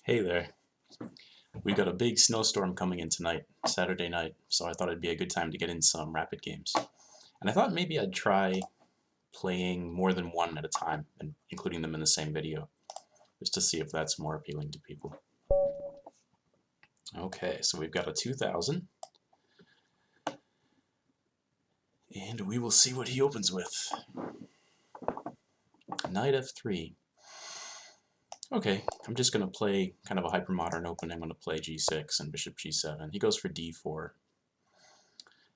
Hey there. We've got a big snowstorm coming in tonight, Saturday night, so I thought it'd be a good time to get in some rapid games. And I thought maybe I'd try playing more than one at a time and including them in the same video, just to see if that's more appealing to people. Okay, so we've got a 2000, and we will see what he opens with. Knight f3. Okay, I'm just going to play kind of a hypermodern opening. I'm going to play g6 and bishop g7. He goes for d4.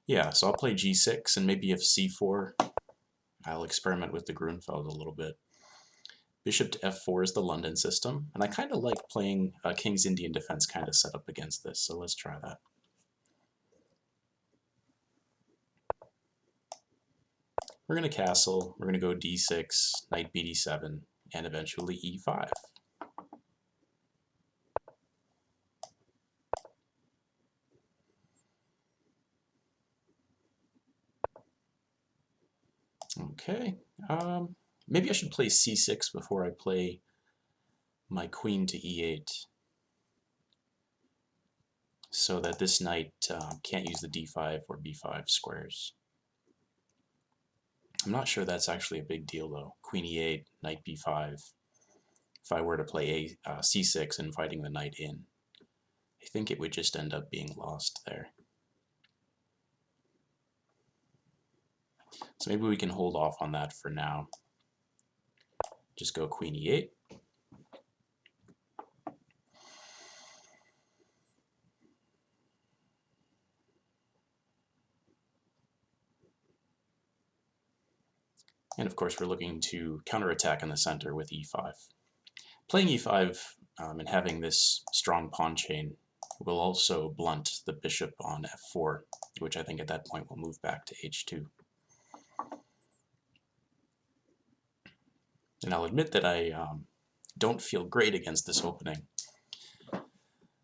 Yeah, so I'll play g6, and maybe if c4, I'll experiment with the Grunfeld a little bit. Bishop to f4 is the London system, and I kind of like playing a King's Indian Defense kind of setup against this, so let's try that. We're going to castle, we're going to go d6, knight bd7, and eventually e5. Okay, maybe I should play c6 before I play my queen to e8, so that this knight can't use the d5 or b5 squares. I'm not sure that's actually a big deal though. Queen e8, knight b5. If I were to play c6 inviting the knight in, I think it would just end up being lost there. So maybe we can hold off on that for now. Just go queen e8. And of course we're looking to counterattack in the center with e5. Playing e5 and having this strong pawn chain will also blunt the bishop on f4, which I think at that point will move back to h2. And I'll admit that I don't feel great against this opening,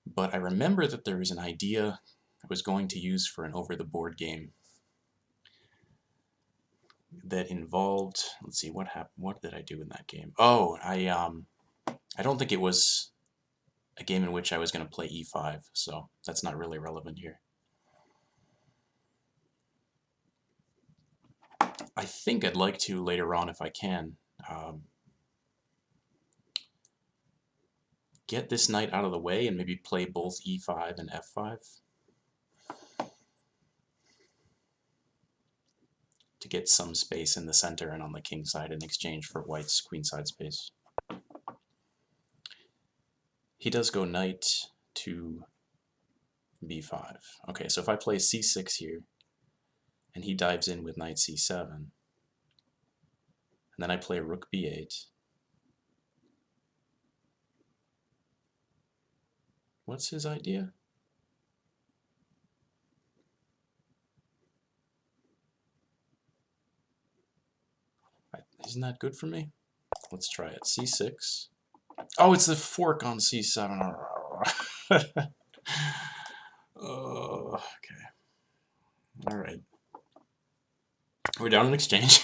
but I remember that there was an idea I was going to use for an over-the-board game that involved, let's see, what happened? What did I do in that game? Oh, I don't think it was a game in which I was going to play e5, so that's not really relevant here. I think I'd like to later on, if I can, get this knight out of the way and maybe play both e5 and f5 to get some space in the center and on the king side in exchange for white's queenside space. He does go knight to b5. Okay, so if I play c6 here, and he dives in with knight c7, and then I play rook b8, what's his idea? Isn't that good for me? Let's try it. c6. Oh, it's the fork on c7. Oh, okay. All right. We're down in exchange.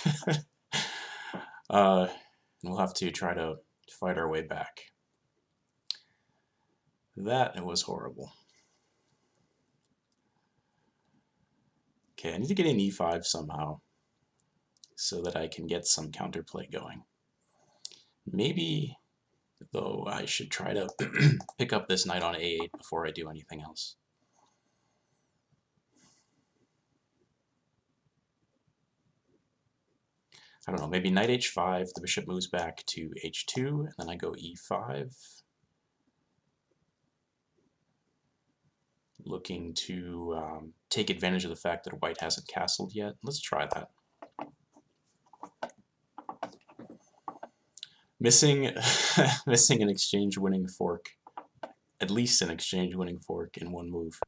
We'll have to try to fight our way back. That was horrible. Okay, I need to get an e5 somehow so that I can get some counterplay going. Maybe, though, I should try to pick up this knight on a8 before I do anything else. I don't know, maybe knight h5, the bishop moves back to h2, and then I go e5. Looking to take advantage of the fact that white hasn't castled yet. Let's try that. Missing, missing an exchange-winning fork. At least an exchange-winning fork in one move.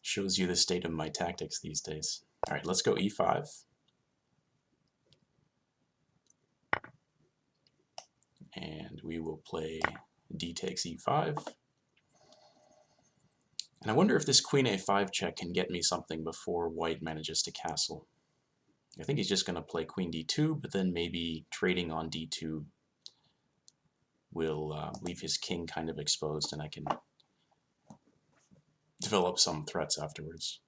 Shows you the state of my tactics these days. Alright, let's go e5. And we will play d takes e5. And I wonder if this queen a5 check can get me something before white manages to castle. I think he's just going to play queen d2, but then maybe trading on d2 will leave his king kind of exposed, and I can develop some threats afterwards.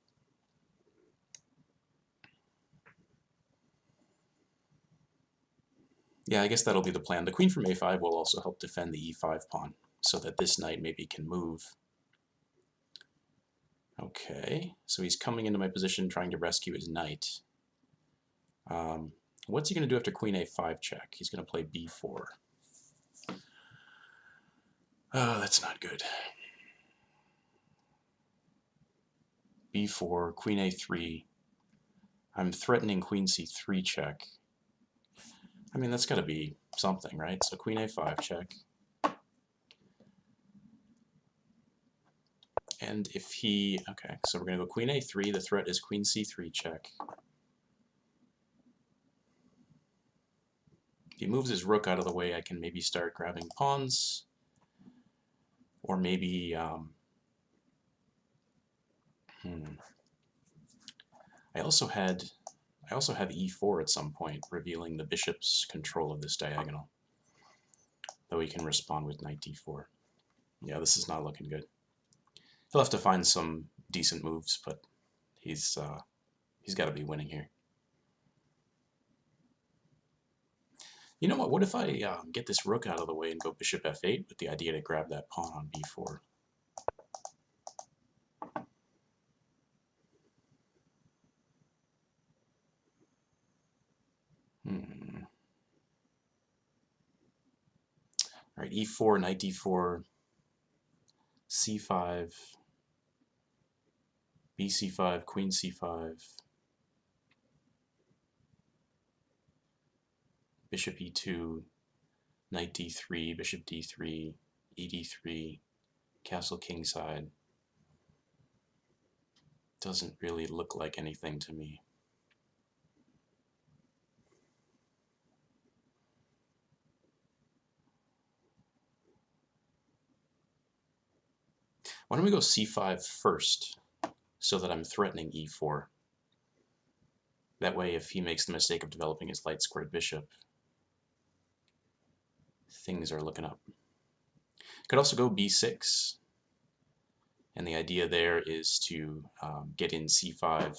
Yeah, I guess that'll be the plan. The queen from a5 will also help defend the e5 pawn, so that this knight maybe can move. Okay, so he's coming into my position trying to rescue his knight. What's he going to do after queen a5 check? He's going to play b4. Oh, that's not good. b4, queen a3. I'm threatening queen c3 check. I mean, that's got to be something, right? So queen a5 check. And if he... Okay, so we're going to go queen a3. The threat is queen c3 check. If he moves his rook out of the way, I can maybe start grabbing pawns. Or maybe... I also have e4 at some point, revealing the bishop's control of this diagonal. Though he can respond with knight d4. Yeah, this is not looking good. He'll have to find some decent moves, but he's got to be winning here. You know what? What if I get this rook out of the way and go bishop f8 with the idea to grab that pawn on b4? All right, e4, knight d4, c5, bc5, queen c5, bishop e2, knight d3, bishop d3, e d3, castle kingside. Doesn't really look like anything to me. Why don't we go c5 first, so that I'm threatening e4. That way, if he makes the mistake of developing his light squared bishop, things are looking up. Could also go b6, and the idea there is to get in c5.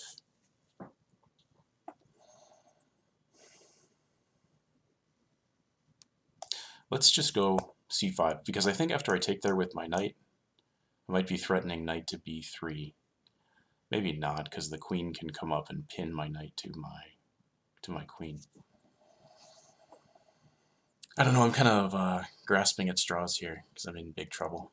Let's just go c5, because I think after I take there with my knight, I might be threatening knight to b3. Maybe not, because the queen can come up and pin my knight to my queen. I don't know, I'm kind of grasping at straws here, because I'm in big trouble.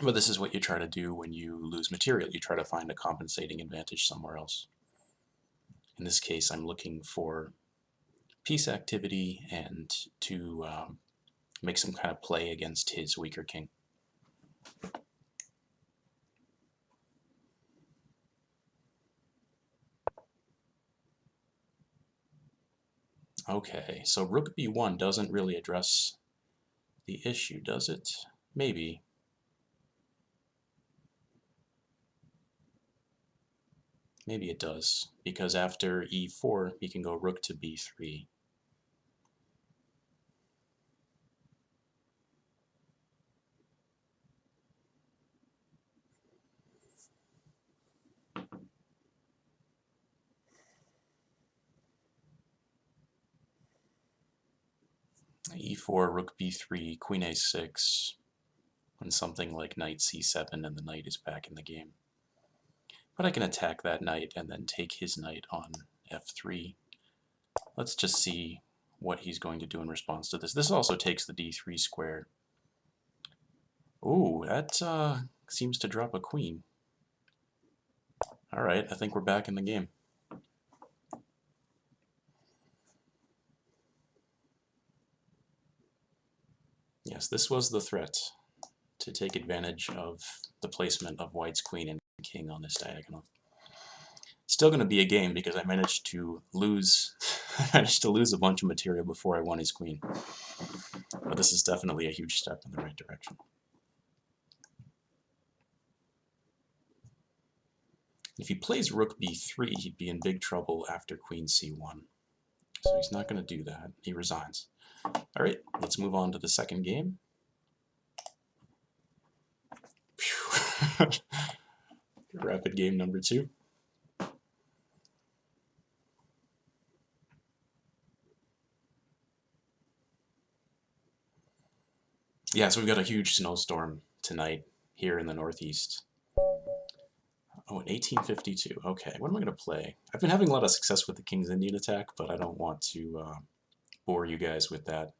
But this is what you try to do when you lose material. You try to find a compensating advantage somewhere else. In this case, I'm looking for piece activity and to make some kind of play against his weaker king. Okay, so rook b1 doesn't really address the issue, does it? Maybe. Maybe it does, because after e4, he can go rook to b3. e4, rook b3, queen a6, and something like knight c7, and the knight is back in the game. But I can attack that knight and then take his knight on f3. Let's just see what he's going to do in response to this. This also takes the d3 square. Ooh, that seems to drop a queen. Alright, I think we're back in the game. Yes, this was the threat, to take advantage of the placement of white's queen and king on this diagonal. Still going to be a game because I managed to lose a bunch of material before I won his queen. But this is definitely a huge step in the right direction. If he plays rook b3, he'd be in big trouble after queen c1. So he's not going to do that. He resigns. Alright, let's move on to the second game. Phew. Rapid game number 2. Yeah, so we've got a huge snowstorm tonight here in the Northeast. Oh, in 1852. Okay, what am I going to play? I've been having a lot of success with the King's Indian attack, but I don't want to bore you guys with that.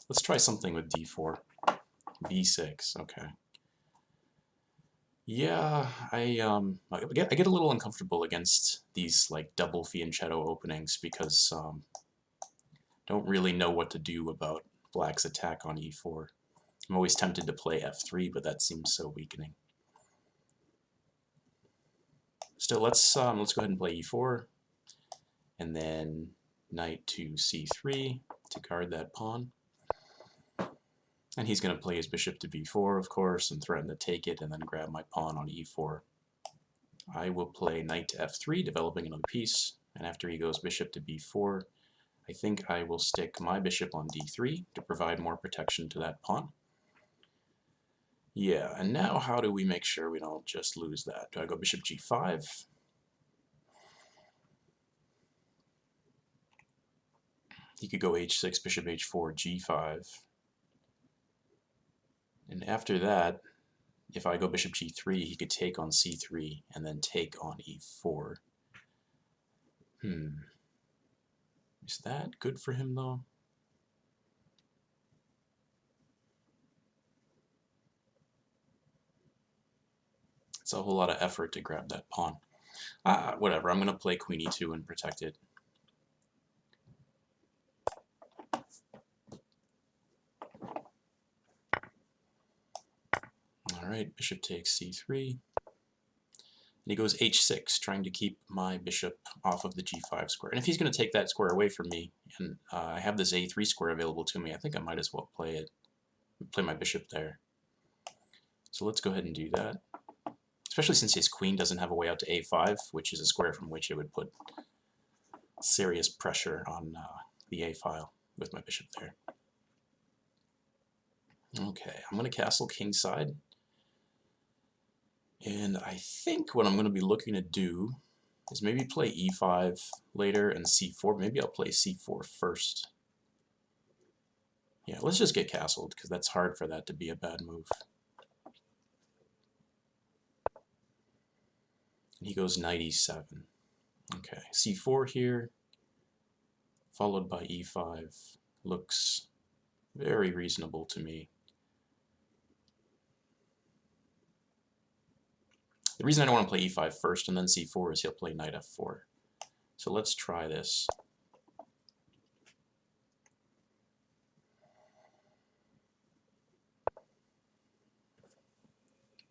Let's try something with d4. b6, okay. Yeah, I get a little uncomfortable against these like double fianchetto openings because don't really know what to do about black's attack on e4. I'm always tempted to play f3, but that seems so weakening. Still, let's go ahead and play e4, and then knight to c3 to guard that pawn. And he's going to play his bishop to b4, of course, and threaten to take it and then grab my pawn on e4. I will play knight to f3, developing another piece, and after he goes bishop to b4, I think I will stick my bishop on d3 to provide more protection to that pawn. Yeah, and now how do we make sure we don't just lose that? Do I go bishop g5? He could go h6, bishop h4, g5. And after that, if I go bishop g3, he could take on c3 and then take on e4. Is that good for him, though? It's a whole lot of effort to grab that pawn. Whatever, I'm going to play queen e2 and protect it. Alright, bishop takes c3. And he goes h6, trying to keep my bishop off of the g5 square. And if he's going to take that square away from me, and I have this a3 square available to me, I think I might as well play my bishop there. So let's go ahead and do that. Especially since his queen doesn't have a way out to a5, which is a square from which it would put serious pressure on the a file with my bishop there. Okay, I'm going to castle kingside. And I think what I'm going to be looking to do is maybe play e5 later and c4. Maybe I'll play c4 first. Yeah, let's just get castled, because that's hard for that to be a bad move. And he goes knight e7. Okay, c4 here, followed by e5. Looks very reasonable to me. The reason I don't want to play e5 first and then c4 is he'll play knight f4. So let's try this.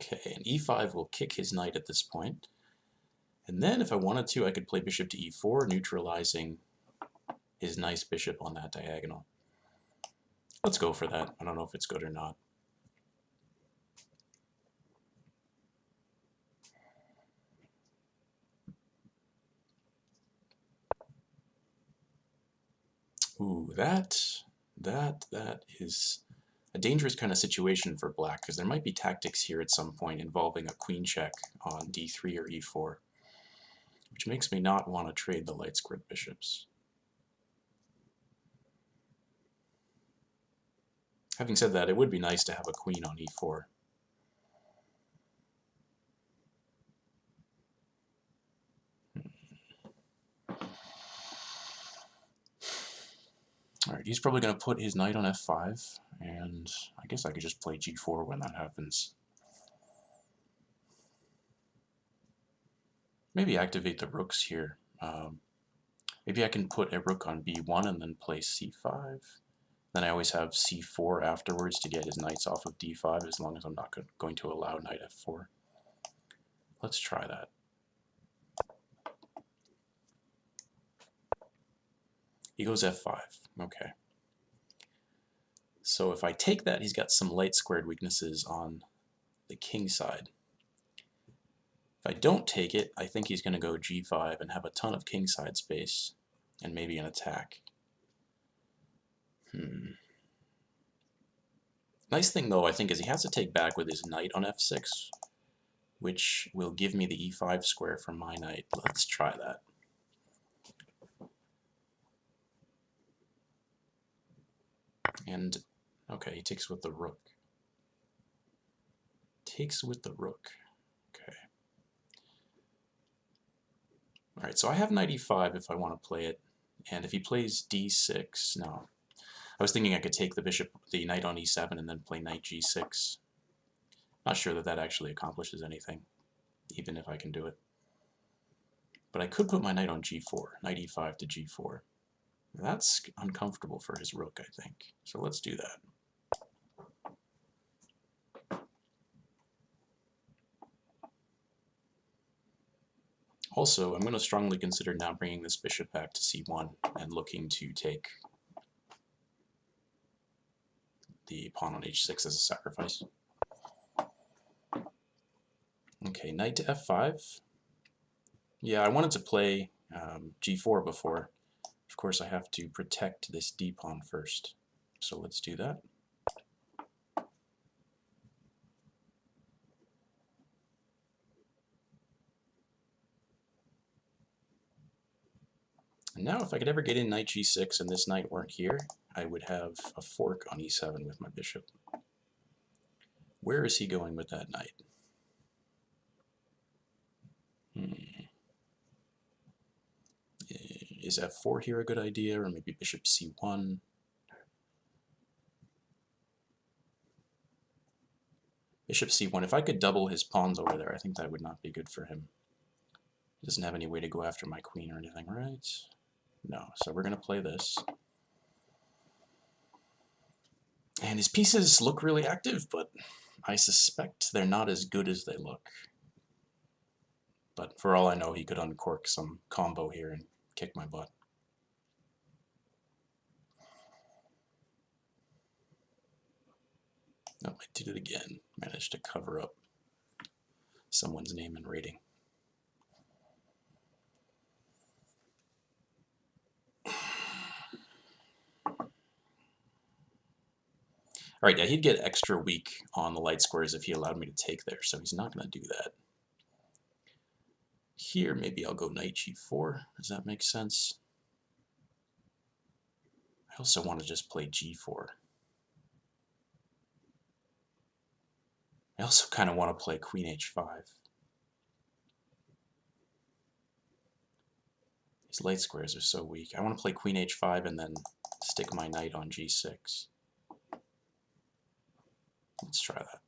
Okay, and e5 will kick his knight at this point. And then if I wanted to, I could play bishop to e4, neutralizing his nice bishop on that diagonal. Let's go for that. I don't know if it's good or not. Ooh, that is a dangerous kind of situation for black, because there might be tactics here at some point involving a queen check on d3 or e4, which makes me not want to trade the light squared bishops. Having said that, it would be nice to have a queen on e4. Alright, he's probably going to put his knight on f5, and I guess I could just play g4 when that happens. Maybe activate the rooks here. Maybe I can put a rook on b1 and then play c5. Then I always have c4 afterwards to get his knights off of d5, as long as I'm not going to allow knight f4. Let's try that. He goes f5. Okay. So if I take that, he's got some light squared weaknesses on the king side. If I don't take it, I think he's going to go g5 and have a ton of kingside space and maybe an attack. Nice thing, though, I think, is he has to take back with his knight on f6, which will give me the e5 square from my knight. Let's try that. And, okay, he takes with the rook. Takes with the rook. Okay. Alright, so I have knight e5 if I want to play it. And if he plays d6, no. I was thinking I could take the knight on e7 and then play knight g6. Not sure that that actually accomplishes anything, even if I can do it. But I could put my knight on g4, knight e5 to g4. That's uncomfortable for his rook, I think. So let's do that. Also, I'm going to strongly consider now bringing this bishop back to c1 and looking to take the pawn on h6 as a sacrifice. Okay, knight to f5. Yeah, I wanted to play g4 before. Of course, I have to protect this d-pawn first. So let's do that. And now if I could ever get in knight g6 and this knight weren't here, I would have a fork on e7 with my bishop. Where is he going with that knight? Is f4 here a good idea, or maybe bishop c1? Bishop c1. If I could double his pawns over there, I think that would not be good for him. He doesn't have any way to go after my queen or anything, right? No, so we're going to play this. And his pieces look really active, but I suspect they're not as good as they look. But for all I know, he could uncork some combo here and kick my butt. Oh, I did it again. Managed to cover up someone's name and rating. Alright, yeah, he'd get extra weak on the light squares if he allowed me to take there, so he's not going to do that. Here, maybe I'll go knight g4. Does that make sense? I also want to just play g4. I also kind of want to play queen h5. These light squares are so weak. I want to play queen h5 and then stick my knight on g6. Let's try that.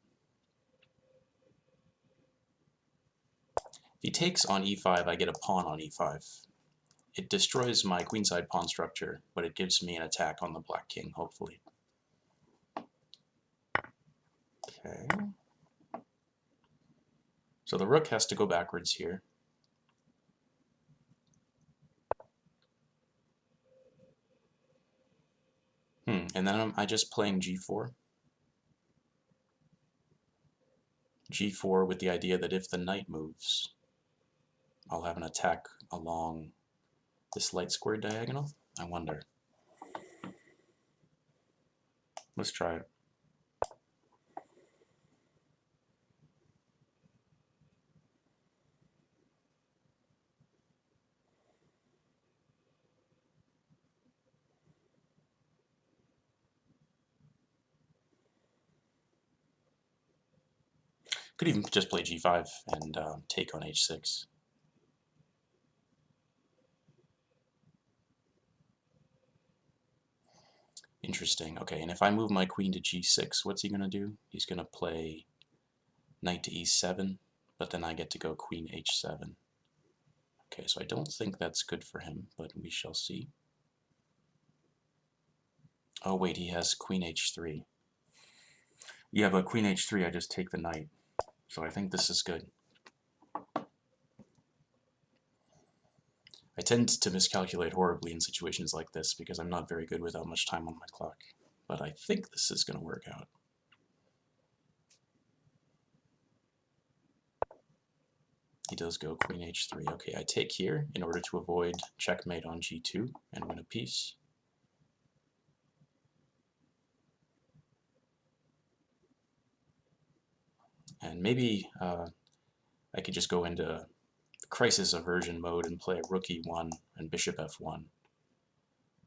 If he takes on e5, I get a pawn on e5. It destroys my queenside pawn structure, but it gives me an attack on the black king, hopefully. Okay. So the rook has to go backwards here. And then am I just playing g4? g4 with the idea that if the knight moves, I'll have an attack along this light square diagonal? I wonder. Let's try it. Could even just play g5 and take on h6. Interesting. Okay, and if I move my queen to g6, what's he going to do? He's going to play knight to e7, but then I get to go queen h7. Okay, so I don't think that's good for him, but we shall see. Oh wait, he has queen h3. Yeah, but queen h3, I just take the knight. So I think this is good. I tend to miscalculate horribly in situations like this because I'm not very good without much time on my clock. But I think this is going to work out. He does go queen h3. Okay, I take here in order to avoid checkmate on g2 and win a piece. And maybe I could just go into crisis aversion mode and play rook e1 and bishop f1.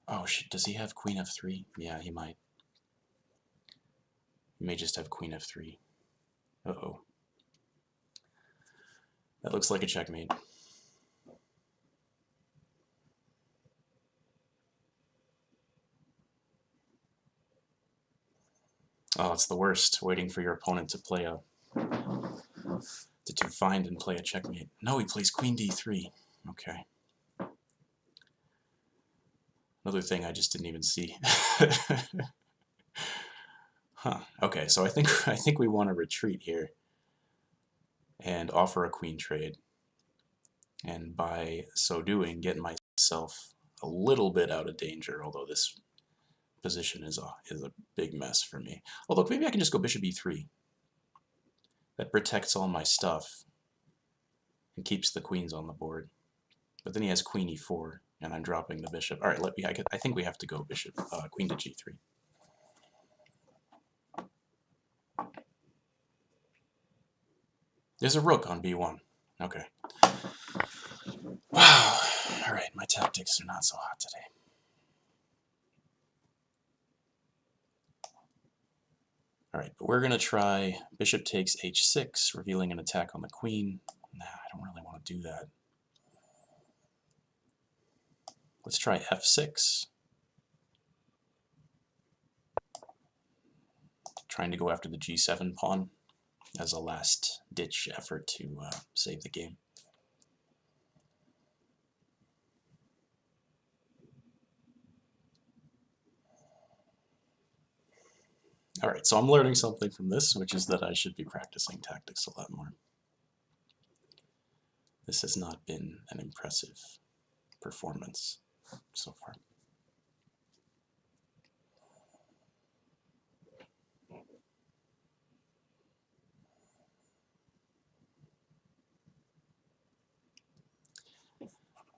Oh shit, does he have queen f3? Yeah, he might. He may just have queen f3. Uh-oh. That looks like a checkmate. Oh, it's the worst, waiting for your opponent to play a... to find and play a checkmate. No, he plays queen d3. Okay. Another thing I just didn't even see. Huh. Okay, so I think we want to retreat here and offer a queen trade. And by so doing, get myself a little bit out of danger, although this position is a big mess for me. Although maybe I can just go bishop e3. That protects all my stuff and keeps the queens on the board. But then he has queen e4, and I'm dropping the bishop. All right, I think we have to go bishop, queen to g3. There's a rook on b1. Okay. Wow. All right, my tactics are not so hot today. All right, but we're going to try bishop takes h6, revealing an attack on the queen. Nah, I don't really want to do that. Let's try f6. Trying to go after the g7 pawn as a last-ditch effort to save the game. All right, so I'm learning something from this, which is that I should be practicing tactics a lot more. This has not been an impressive performance so far.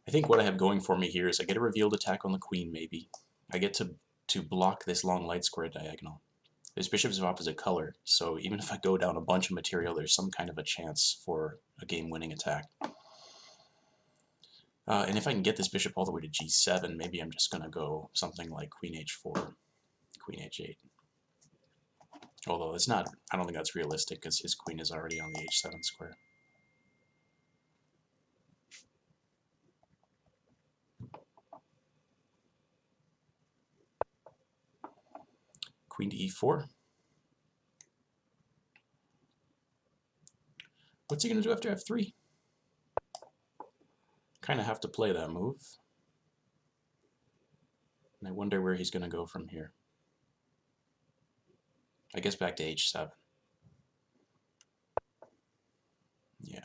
I think what I have going for me here is I get a revealed attack on the queen, maybe. I get to block this long light square diagonal. This bishop is of opposite color, so even if I go down a bunch of material, there's some kind of a chance for a game-winning attack. And if I can get this bishop all the way to g7, maybe I'm just going to go something like queen h4, queen h8. Although it's not, I don't think that's realistic because his queen is already on the h7 square. Queen to e4. What's he going to do after f3? Kind of have to play that move. And I wonder where he's going to go from here. I guess back to h7. Yeah.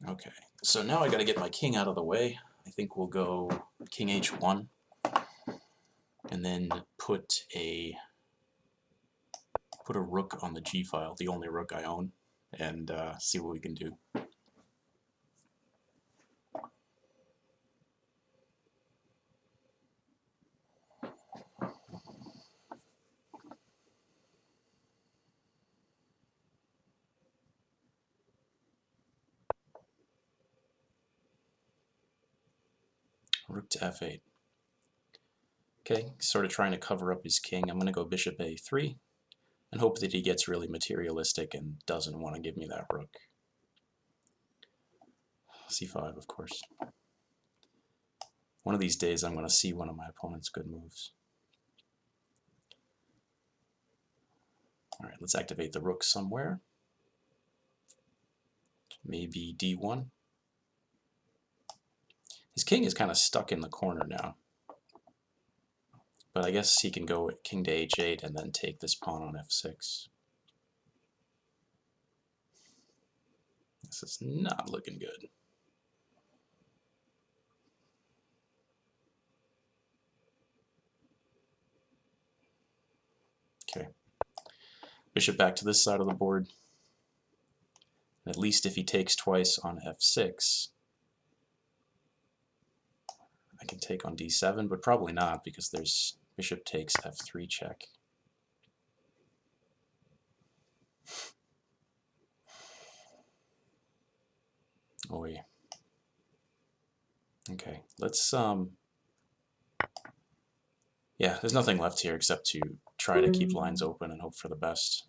Okay, so now I got to get my king out of the way. I think we'll go king h1, and then put a rook on the g file, the only rook I own, and see what we can do. Rook to f8. Okay, sort of trying to cover up his king. I'm going to go bishop a3 and hope that he gets really materialistic and doesn't want to give me that rook. c5, of course. One of these days I'm going to see one of my opponent's good moves. All right, let's activate the rook somewhere. Maybe d1. His king is kind of stuck in the corner now. But I guess he can go king to h8 and then take this pawn on f6. This is not looking good. Okay. Bishop back to this side of the board. At least if he takes twice on f6, I can take on d7, but probably not because there's bishop takes f3 check. Oh yeah. Okay, let's yeah, there's nothing left here except to try to keep lines open and hope for the best.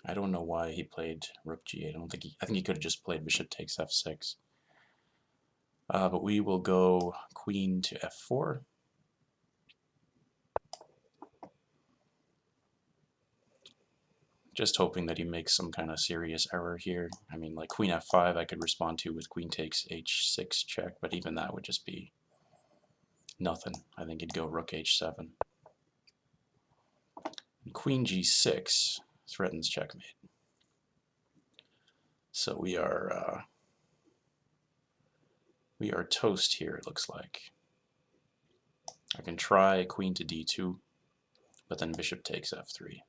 I don't know why he played rook g8. I think he could have just played bishop takes f6. But we will go queen to f4. Just hoping that he makes some kind of serious error here. I mean, like queen f5 I could respond to with queen takes h6 check, but even that would just be nothing. I think he'd go rook h7. And queen g6 threatens checkmate. So we are toast here, it looks like. I can try queen to d2, but then bishop takes f3.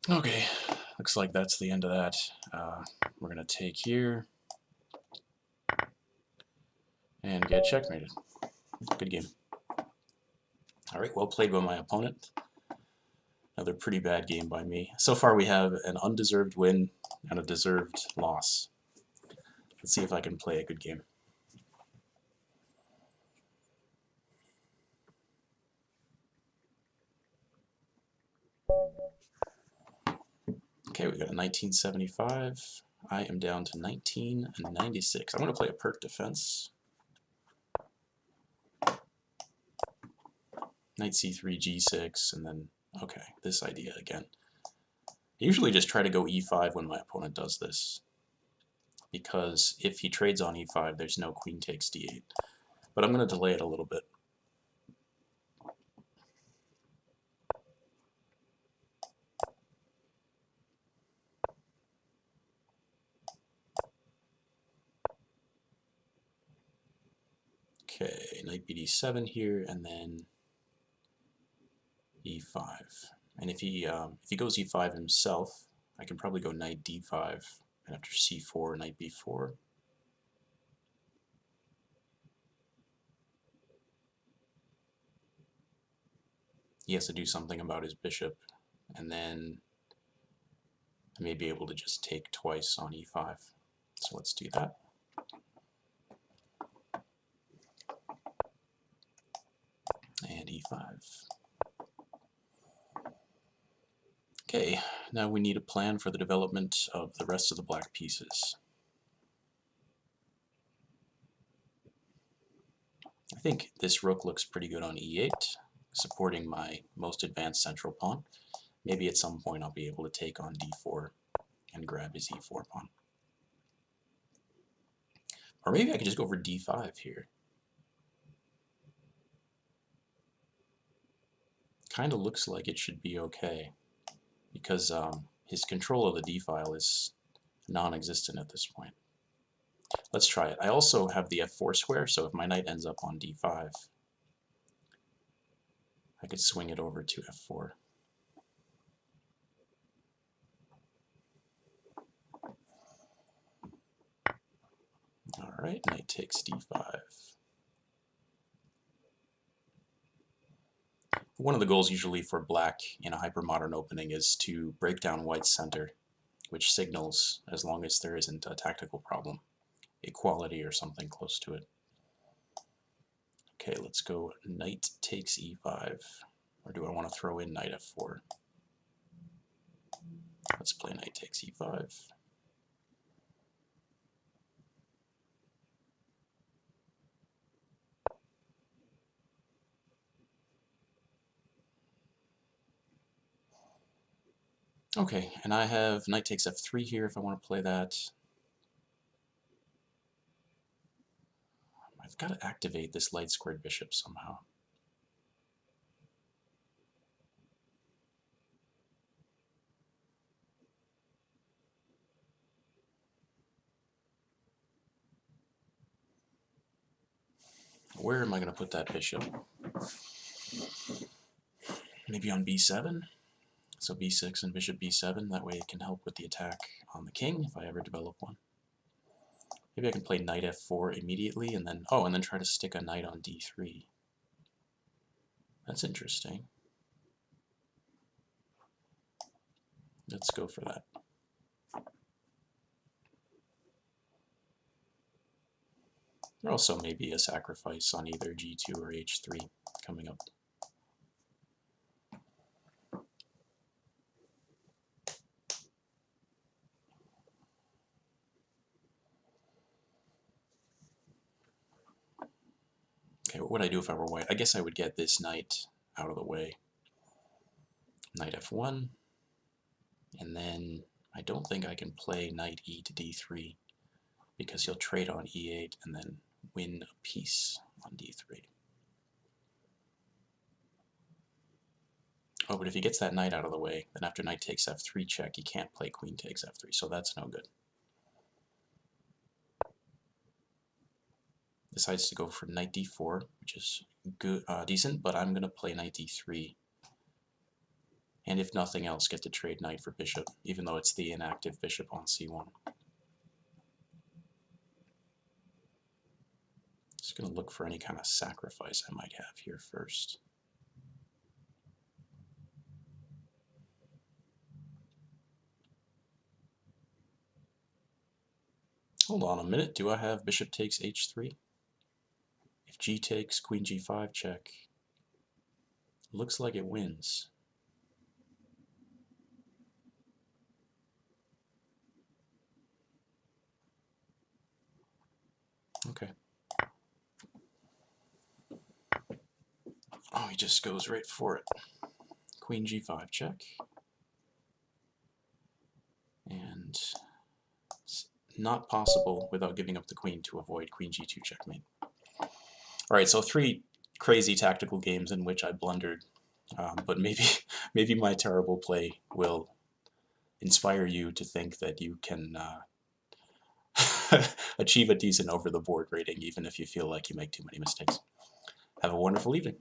Okay, looks like that's the end of that. We're going to take here and get checkmated. Good game. Alright, well played by my opponent. Another pretty bad game by me. So far we have an undeserved win and a deserved loss. Let's see if I can play a good game. Okay, we got a 1975. I am down to 1996. I'm going to play a perk defense. Knight c3, g6, and then, okay, this idea again. I usually just try to go e5 when my opponent does this, because if he trades on e5, there's no queen takes d8. But I'm going to delay it a little bit. Okay, knight bd7 here, and then e5. And if he goes e5 himself, I can probably go knight d5, and after c4, knight b4. He has to do something about his bishop, and then I may be able to just take twice on e5. So let's do that. And e5. Okay, now we need a plan for the development of the rest of the black pieces. I think this rook looks pretty good on e8, supporting my most advanced central pawn. Maybe at some point I'll be able to take on d4 and grab his e4 pawn. Or maybe I could just go for d5 here. Kind of looks like it should be okay, because his control of the d-file is non-existent at this point. Let's try it. I also have the f4 square, so if my knight ends up on d5, I could swing it over to f4. Alright, knight takes d5. One of the goals usually for black in a hypermodern opening is to break down white's center, which signals, as long as there isn't a tactical problem, equality or something close to it. Okay, let's go knight takes e5. Or do I want to throw in knight f4? Let's play knight takes e5. Okay, and I have knight takes f3 here if I want to play that. I've got to activate this light squared bishop somehow. Where am I going to put that bishop? Maybe on b7? So b6 and bishop b7, that way it can help with the attack on the king if I ever develop one. Maybe I can play knight f4 immediately and then, oh, and then try to stick a knight on d3. That's interesting. Let's go for that. There also may be a sacrifice on either g2 or h3 coming up. Okay, what would I do if I were white? I guess I would get this knight out of the way. Knight f1, and then I don't think I can play knight e to d3 because he'll trade on e8 and then win a piece on d3. Oh, but if he gets that knight out of the way, then after knight takes f3 check, he can't play queen takes f3, so that's no good. Decides to go for knight d4, which is good, decent, but I'm going to play knight d3. And if nothing else, get to trade knight for bishop, even though it's the inactive bishop on c1. Just going to look for any kind of sacrifice I might have here first. Hold on a minute, do I have bishop takes h3? If g takes, queen g5 check. Looks like it wins. Okay. Oh, he just goes right for it. Queen g5 check. And it's not possible without giving up the queen to avoid queen g2 checkmate. Alright, so 3 crazy tactical games in which I blundered, but maybe my terrible play will inspire you to think that you can achieve a decent over-the-board rating even if you feel like you make too many mistakes. Have a wonderful evening.